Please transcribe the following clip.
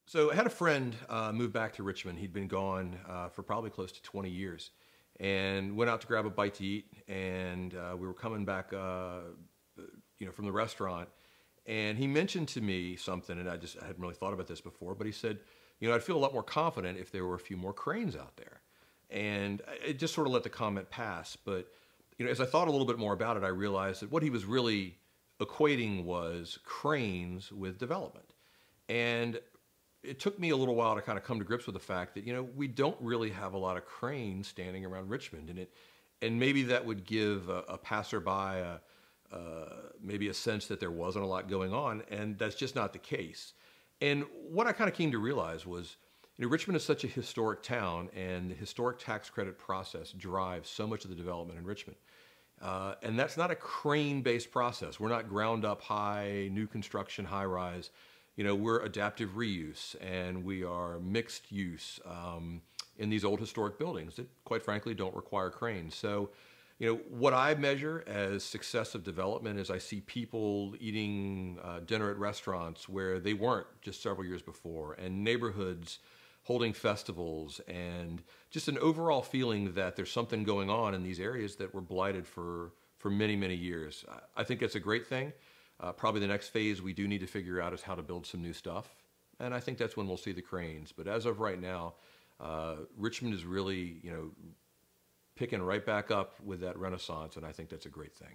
So I had a friend move back to Richmond. He'd been gone for probably close to 20 years, and went out to grab a bite to eat. And we were coming back, from the restaurant, and he mentioned to me something, and I hadn't really thought about this before. But he said, I'd feel a lot more confident if there were a few more cranes out there. And it just sort of let the comment pass. But as I thought a little bit more about it, I realized that what he was really equating was cranes with development. And it took me a little while to kind of come to grips with the fact that we don't really have a lot of cranes standing around Richmond, and maybe that would give a passerby maybe a sense that there wasn't a lot going on, and that's just not the case. And what I kind of came to realize was, Richmond is such a historic town, and the historic tax credit process drives so much of the development in Richmond. And that's not a crane-based process. We're not ground up high, new construction, high rise. We're adaptive reuse, and we are mixed use in these old historic buildings that, quite frankly, don't require cranes. So, what I measure as success of development is I see people eating dinner at restaurants where they weren't just several years before, and neighborhoods holding festivals, and just an overall feeling that there's something going on in these areas that were blighted for many, many years. I think that's a great thing. Probably the next phase we do need to figure out is how to build some new stuff. And I think that's when we'll see the cranes. But as of right now, Richmond is really, picking right back up with that renaissance, and I think that's a great thing.